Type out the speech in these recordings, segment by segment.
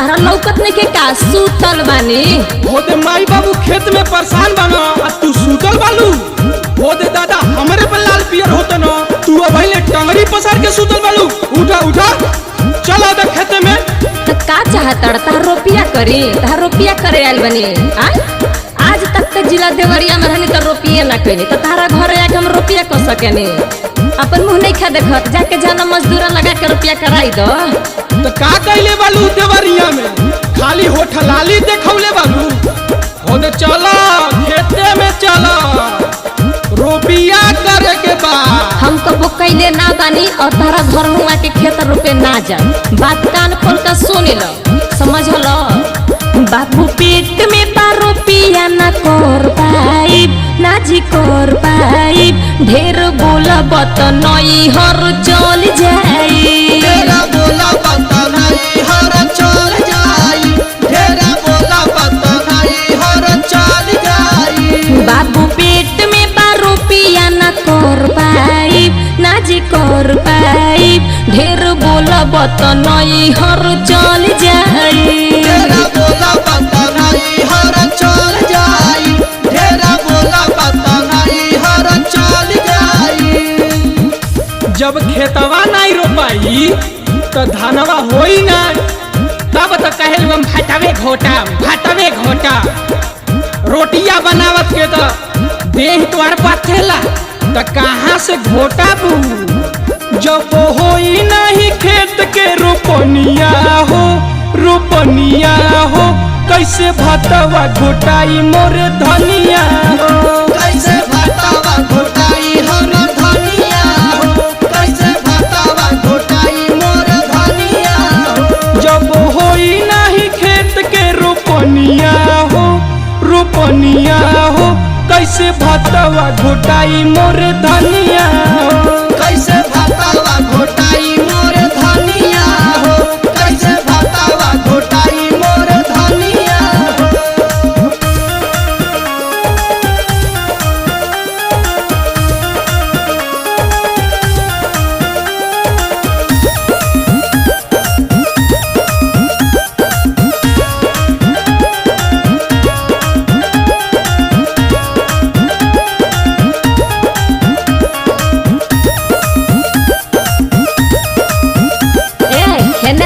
तारा लौकत नहीं के का सूतल बानी। होदे माई बाबू खेत में परेशान बना आ तू सूतल बालू। होदे दादा हमरे पर लाल पियर होत न तू अबहिले टंगरी पसार के सूतल बालू। उठा उठा चल आदा खेत में। तो का चाहता तार रोपिया करी तार रोपिया करे आयल बनी। आज तक तो जिला देवरिया में रहनी तो रोपिया ना करी तो तारा घर आके हम रोपिया कर सकेनी। अपन मुँह नहीं खा देखत जाके जाना मजदूरा लगा के रुपया कराई दो। तो का कहले बालू देवरिया में खाली होठ लाली देखौले बालू। होदे चला खेते में चला रोपिया करे के बा। हम कबो कैले ना बानी और तारा घर हुआ के खेत रुपए ना जा। बात कान खोल कर सुन लो समझ लो। बाबू पेट में बारो पिया ना कर पाइब ना जी कर पाइब। ढेर बोला बत नई हर चल जाई। ढेरा बोला बत नई हर चल जाई। ढेरा बोला बत नई हर चल जाई। बाबू पेट में बारो पिया ना कर पाइब ना जी कर पाइब। ढेर बोला बत नई हर चल जाई। ढेरा बोला बत नई हर चल जाई। ढेरा बोला बत नई हर चल जाई। जब खेतवा नहीं रोपाई तो धानवा होई ना तब तो कहल हम भाटवे घोटा रोटिया बनावत के तो देह तोर पथेला तो कहाँ से घोटा बू। जब होई नहीं खेत के रोपनिया हो कैसे भातवा घोटाई मोर धनिया हो। कैसे भातवा घोटाई हम धनिया हो। कैसे भातवा घोटाई मोर धनिया हो। जब होई नहीं खेत के रोपनिया हो कैसे भातवा घोटाई मोर धनिया हो। कैसे भातवा घोटाई मोर धनिया हो। कैसे भातवा घोटाई मोर धनिया हो।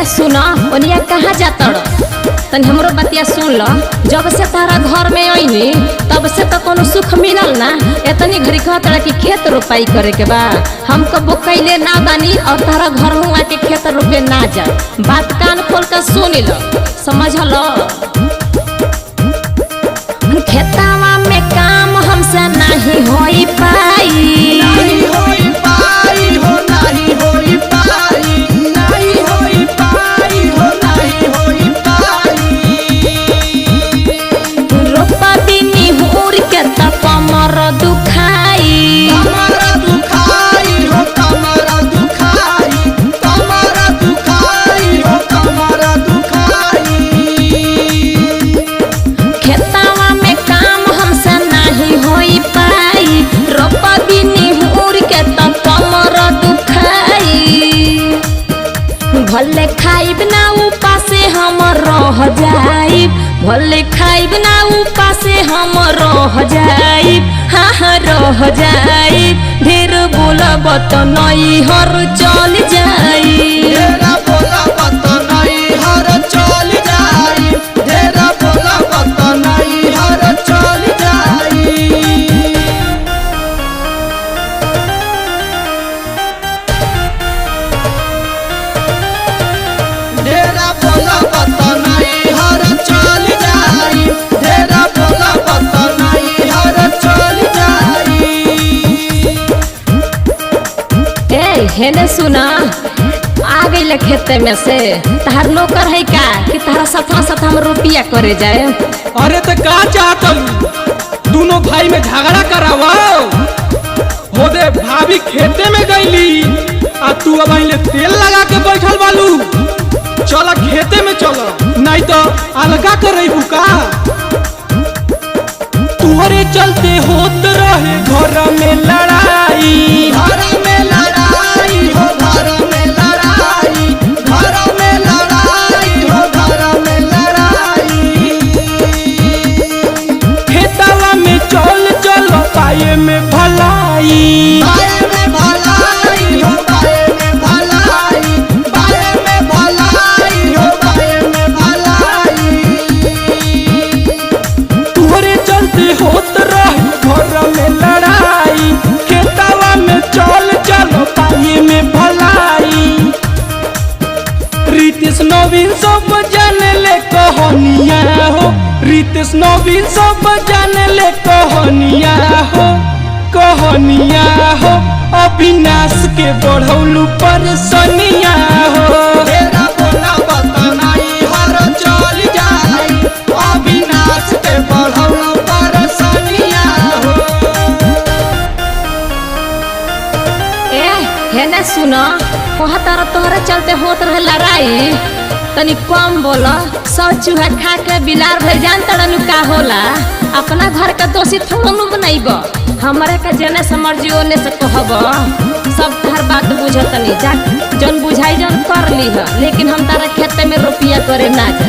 सुना ओनिया कहाँ जाता तन हमरो बतिया सुन लो। जब से तारा घर में आईनी तब से तो कोनो सुख मिलल ना। इतनी घड़ी कहता कि खेत रोपाई करे के बा। हम कबो कैले ना बानी और तारा घर हुआ के खेत रोपे ना जा। बात कान खोल कर सुन लो समझ लो। खेतावा में काम हमसे नहीं होई पाई। नहीं होई पाई हो नहीं होई पाई। नहीं होई पाई हो नहीं होई पाई। रोपा बिनी हुर के त कमर दुखाई। कमर दुखाई हो कमर दुखाई। कमर दुखाई हो कमर दुखाई। खेतावा में काम हमसे नहीं होई पाई। रोपा बिनी हुर के त कमर दुखाई। भले खाइब ना उपासे हम रह जाइब। भले खाइब ना उपासे हम रह जाइब। हाँ रह जाइब। ढेर बोलब तो नई हर चल जाई। ढेरा बोला बत नई हर चल जाई। ढेरा बोला बत नई हर चल जाई। ढेरा बोला बत नई हर चल जाई। ढेरा बोला बत नई हर चल जाई। हेने सुना आ गई खेते में से तहार नौकर है का कि तारा साथ हम रुपया करे जाए। अरे तो का चाहतलू दोनों भाई में झगड़ा करावाओ। होदे भाभी खेते में गईली आ तू अब तेल लगा के बैठल बालू। चला खेते में चला नहीं तो अलगा कर का। तुहरे चलते होत रहे घर में लड़ाई। घर में लड़ाई हो घर में लड़ाई। घर में लड़ाई हो घर में रितेश नवीन सब जाने ले कहनिया हो अविनाश के बढ़ौलू परेशानिया हो ढेरा बोला बतानाई हर चल जाई अविनाश के बढ़ौलू परेशानिया हो। हे ना सुनो कहतार तोहरे चलते होत रहे लड़ाई तनी कम बोला। सौ चूहा खा के बिलार भर जान तड़नु का होला। अपना घर का दोषी थोड़ा बनैब हमारे का जने से मर्जी ओने से कहब सब हर बात बुझतनी जा जौन बुझाई जौन कर ली है लेकिन हम तारा खेते में रुपया करे ना जा।